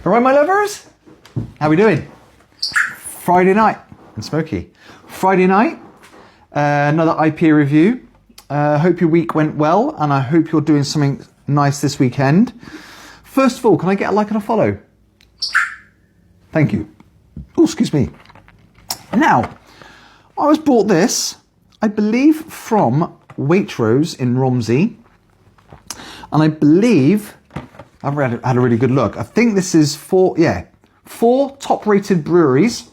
All right, my lovers, how we doing? Friday night and smoky. Friday night, another IPA review. Hope your week went well, and I hope you're doing something nice this weekend. First of all, can I get a like and a follow? Thank you. Oh, excuse me. Now, I was bought this, I believe, from Waitrose in Romsey, and I believe I've had a really good look. I think this is four top-rated breweries,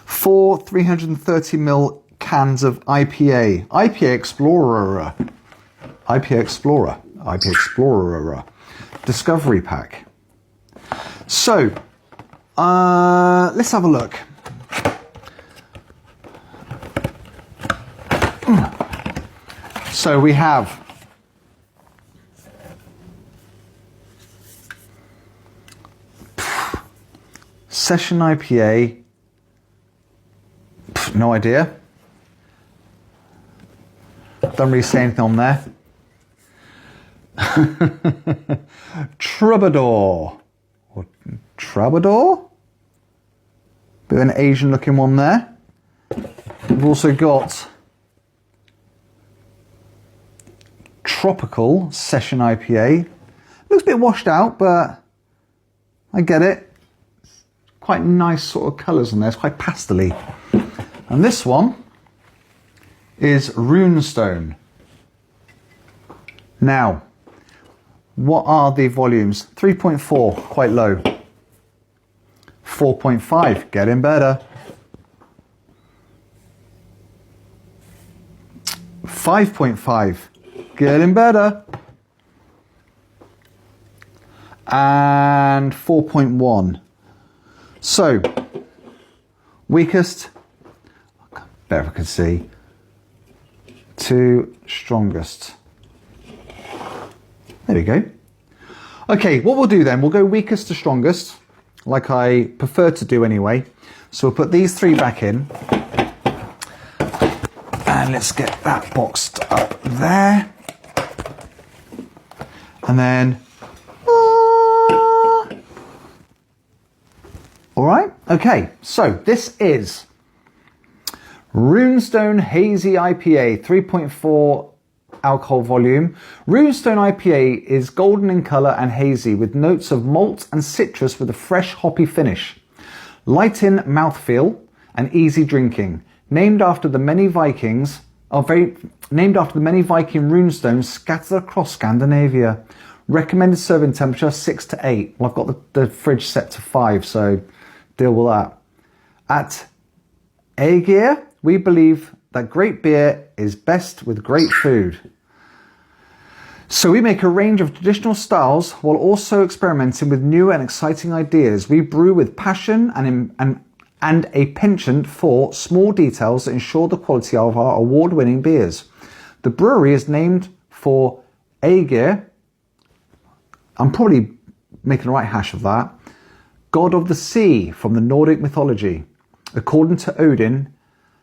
4 330ml cans of IPA. IPA Explorer Discovery Pack. So, let's have a look. So we have Session IPA, no idea. Don't really say anything on there. Troubadour. Or Troubadour? Bit of an Asian looking one there. We've also got Tropical Session IPA. Looks a bit washed out, but I get it. Quite nice sort of colours on there. It's quite pastel-y. And this one is Runestone. Now, what are the volumes? 3.4, quite low. 4.5, getting better. 5.5, getting better. And 4.1. So, weakest, better if I can see, to strongest. There we go. Okay, what we'll do then, we'll go weakest to strongest, like I prefer to do anyway. So we'll put these three back in. And let's get that boxed up there. And then, all right, okay, so this is Runestone Hazy IPA, 3.4 alcohol volume. Runestone IPA is golden in colour and hazy with notes of malt and citrus with a fresh hoppy finish. Light in mouthfeel and easy drinking. Named after the many Viking runestones scattered across Scandinavia. Recommended serving temperature 6 to 8. Well, I've got the fridge set to 5, so deal with that. At Aegir, we believe that great beer is best with great food. So we make a range of traditional styles while also experimenting with new and exciting ideas. We brew with passion and a penchant for small details that ensure the quality of our award-winning beers. The brewery is named for Aegir. I'm probably making the right hash of that. God of the sea from the Nordic mythology. According to Odin,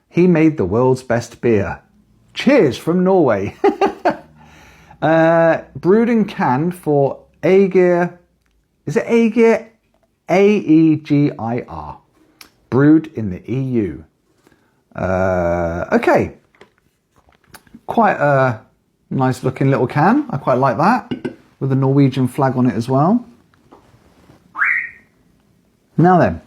he made the world's best beer. Cheers from Norway. Brewed and canned for Aegir. Is it Aegir? Aegir. Brewed in the EU. Okay. Quite a nice looking little can. I quite like that. With the Norwegian flag on it as well. Now then,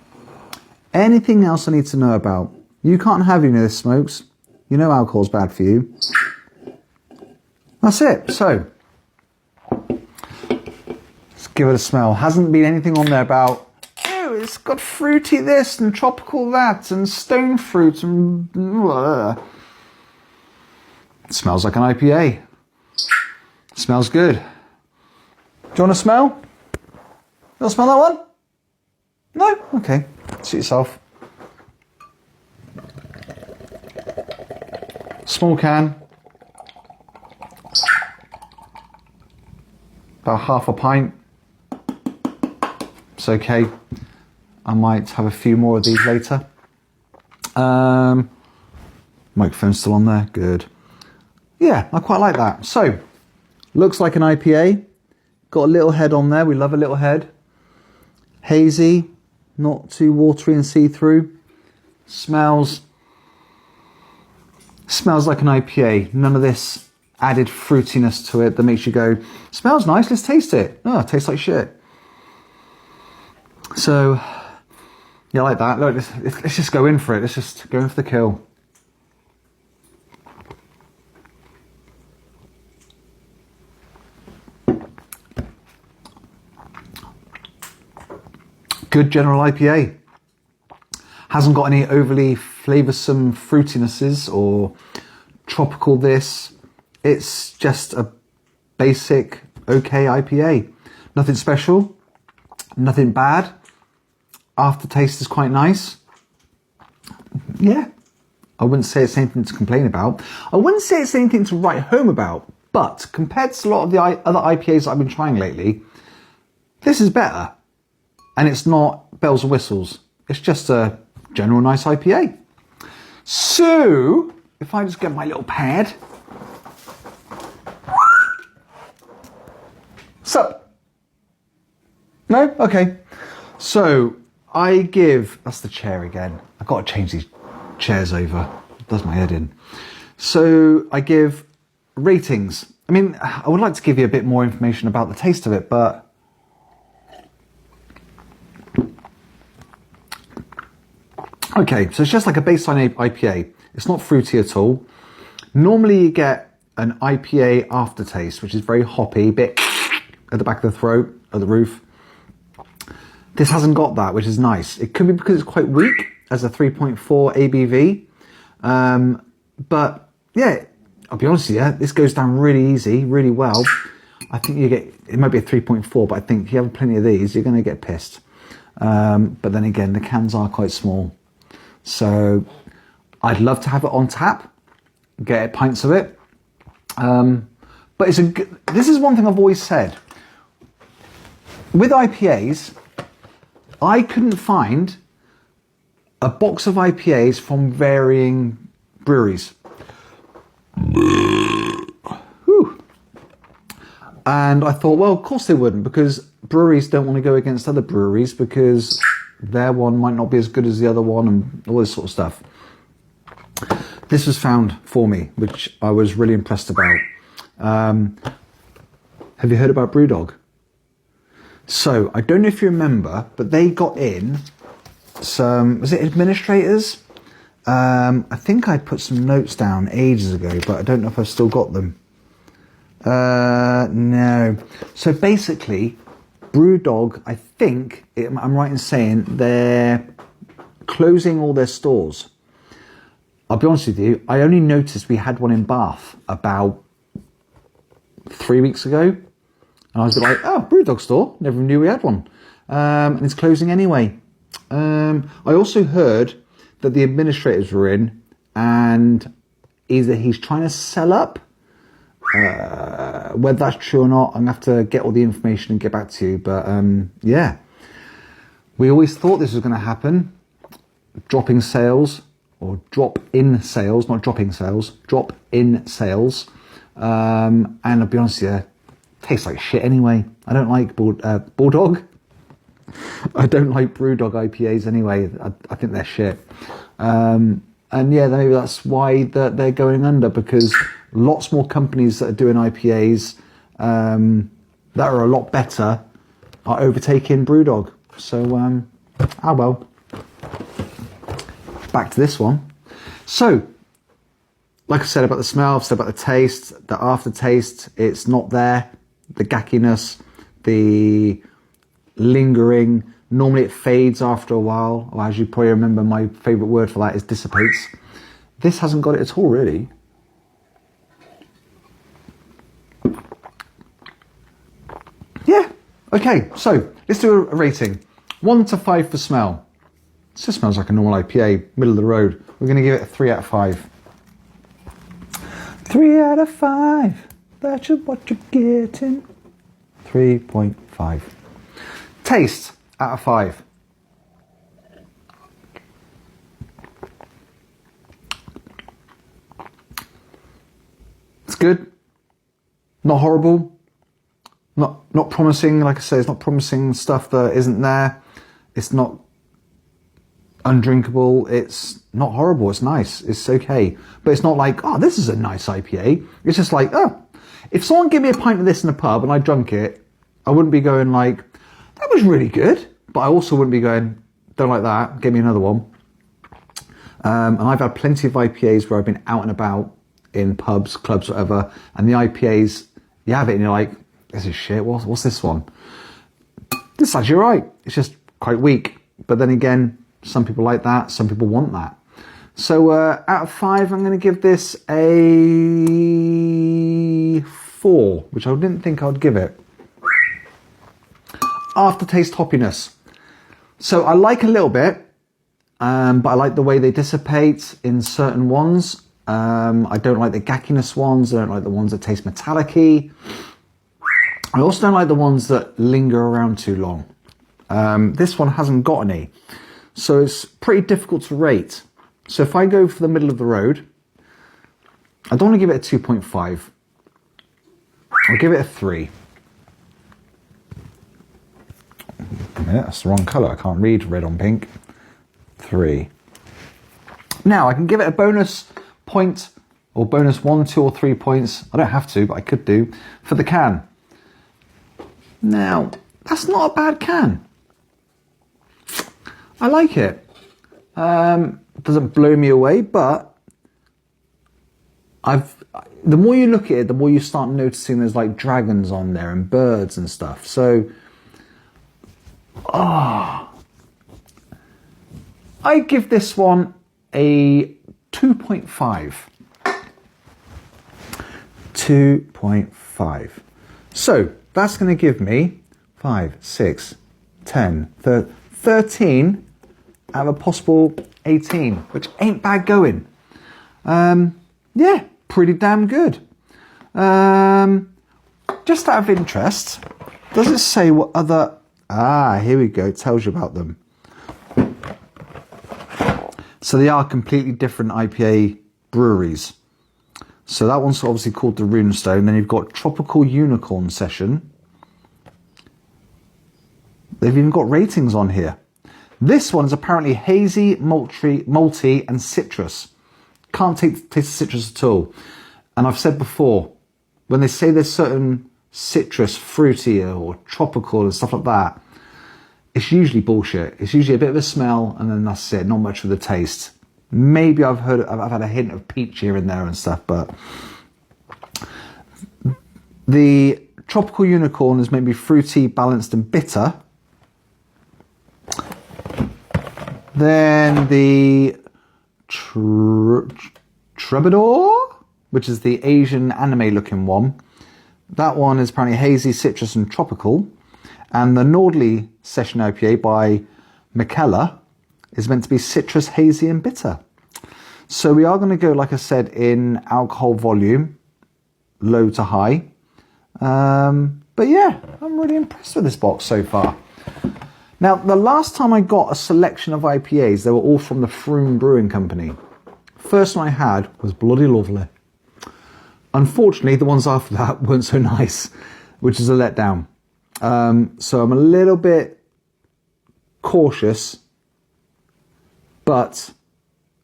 anything else I need to know about? You can't have any of this, smokes. You know alcohol's bad for you. That's it. So, let's give it a smell. Hasn't been anything on there about, oh, it's got fruity this and tropical that and stone fruit and blah. It smells like an IPA. It smells good. Do you want to smell? You want to smell that one? No? Okay. Suit yourself. Small can. About half a pint. It's okay. I might have a few more of these later. Microphone's still on there. Good. Yeah, I quite like that. So, looks like an IPA. Got a little head on there. We love a little head. Hazy, not too watery and see-through. Smells like an IPA. None of this added fruitiness to it that makes you go, smells nice, let's taste it. Oh, it tastes like shit. So, yeah, I like that. Look, let's just go in for it. Let's just go in for the kill. Good general IPA. Hasn't got any overly flavoursome fruitinesses or tropical this. It's just a basic, okay IPA. Nothing special, nothing bad. Aftertaste is quite nice. Yeah, I wouldn't say it's anything to complain about. I wouldn't say it's anything to write home about, but compared to a lot of the other IPAs that I've been trying lately, this is better. And it's not bells and whistles. It's just a general nice IPA. So, if I just get my little pad. Sup? No? Okay. So, I give, that's the chair again. I've got to change these chairs over. It does my head in. So, I give ratings. I mean, I would like to give you a bit more information about the taste of it, but okay, so it's just like a baseline IPA. It's not fruity at all. Normally you get an IPA aftertaste, which is very hoppy, bit at the back of the throat, at the roof. This hasn't got that, which is nice. It could be because it's quite weak as a 3.4 ABV. But yeah, I'll be honest with you, this goes down really easy, really well. I think you get, it might be a 3.4, but I think if you have plenty of these, you're going to get pissed. But then again, the cans are quite small. So I'd love to have it on tap, get pints of it. But this is one thing I've always said. With IPAs, I couldn't find a box of IPAs from varying breweries. Whew. And I thought, well, of course they wouldn't, because breweries don't want to go against other breweries because their one might not be as good as the other one and all this sort of stuff. This was found for me, which I was really impressed about. Have you heard about Brewdog? So, I don't know if you remember, but they got in some, was it administrators? I think I put some notes down ages ago, but I don't know if I've still got them. No. So basically, Brewdog, I think, I'm right in saying, they're closing all their stores. I'll be honest with you, I only noticed we had one in Bath about 3 weeks ago. And I was like, oh, Brewdog store, never knew we had one. And it's closing anyway. I also heard that the administrators were in and either he's trying to sell up, whether that's true or not, I'm going to have to get all the information and get back to you. But yeah, we always thought this was going to happen. Dropping sales, or drop in sales, not dropping sales, drop in sales. And I'll be honest with you, tastes like shit anyway. I don't like Bulldog. I don't like Brewdog IPAs anyway. I think they're shit. And yeah, maybe that's why they're going under, because lots more companies that are doing IPAs that are a lot better are overtaking Brewdog. So, well. Back to this one. So, like I said about the smell, I've said about the taste, the aftertaste, it's not there. The gackiness, the lingering, normally it fades after a while, or as you probably remember, my favourite word for that is dissipates. This hasn't got it at all, really. Yeah, okay, so let's do a rating. 1 to 5 for smell. This just smells like a normal IPA, middle of the road. We're going to give it a 3 out of 5. 3 out of 5. That's what you're getting. 3.5. Taste out of 5. It's good. Not horrible. Not promising, like I say, it's not promising stuff that isn't there. It's not undrinkable. It's not horrible. It's nice. It's okay. But it's not like, oh, this is a nice IPA. It's just like, oh, if someone gave me a pint of this in a pub and I drunk it, I wouldn't be going like, that was really good. But I also wouldn't be going, don't like that, give me another one. And I've had plenty of IPAs where I've been out and about in pubs, clubs, whatever, and the IPAs, you have it and you're like, this is shit, what's this one? This is actually right. It's just quite weak. But then again, some people like that, some people want that. So out of 5, I'm going to give this a 4, which I didn't think I'd give it. Aftertaste hoppiness. So I like a little bit, but I like the way they dissipate in certain ones. I don't like the gackiness ones. I don't like the ones that taste metallic-y. I also don't like the ones that linger around too long. This one hasn't got any. So it's pretty difficult to rate. So if I go for the middle of the road, I don't want to give it a 2.5. I'll give it a 3. Yeah, that's the wrong colour. I can't read red on pink. 3. Now, I can give it a bonus point, or bonus 1, 2 or 3 points. I don't have to, but I could do, for the can. Now, that's not a bad can. I like it. It doesn't blow me away, but the more you look at it, the more you start noticing there's like dragons on there and birds and stuff. So, I give this one a 2.5. 2.5. So that's going to give me 5, 6, 10, 13 out of a possible 18, which ain't bad going. Yeah, pretty damn good. Just out of interest, does it say what other... here we go, it tells you about them. So they are completely different IPA breweries. So that one's obviously called the Runestone. Then you've got Tropical Unicorn Session. They've even got ratings on here. This one is apparently hazy, malty and citrus. Can't taste the citrus at all. And I've said before, when they say there's certain citrus, fruity or tropical and stuff like that, it's usually bullshit. It's usually a bit of a smell and then that's it, not much of the taste. Maybe I've had a hint of peach here and there and stuff, but the Tropical Unicorn is maybe fruity, balanced and bitter. Then the Troubadour, which is the Asian anime looking one. That one is apparently hazy, citrus and tropical. And the Nordley Session IPA by McKellar is meant to be citrus, hazy and bitter. So we are going to go, like I said, in alcohol volume, low to high. But yeah, I'm really impressed with this box so far. Now, the last time I got a selection of IPAs, they were all from the Froome Brewing Company. First one I had was bloody lovely. Unfortunately, the ones after that weren't so nice, which is a letdown. So I'm a little bit cautious, but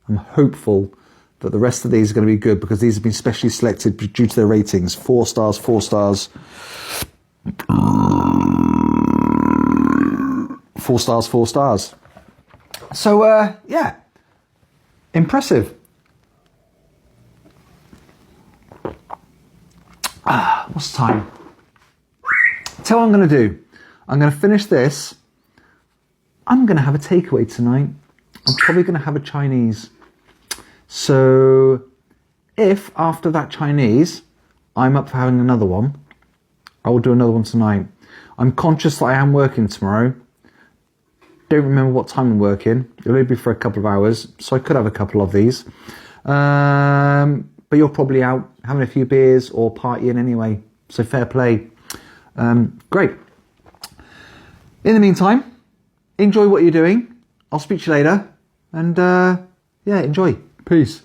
I'm hopeful that the rest of these are going to be good because these have been specially selected due to their ratings. 4 stars, 4 stars. 4 stars, 4 stars. So, yeah, impressive. What's the time? Tell what I'm going to do. I'm going to finish this. I'm going to have a takeaway tonight. I'm probably going to have a Chinese. So, if after that Chinese, I'm up for having another one, I will do another one tonight. I'm conscious that I am working tomorrow. Don't remember what time I'm working. It'll only be for a couple of hours, so I could have a couple of these. But you're probably out having a few beers or partying anyway, so fair play. Great. In the meantime, enjoy what you're doing. I'll speak to you later, and yeah, enjoy. Peace.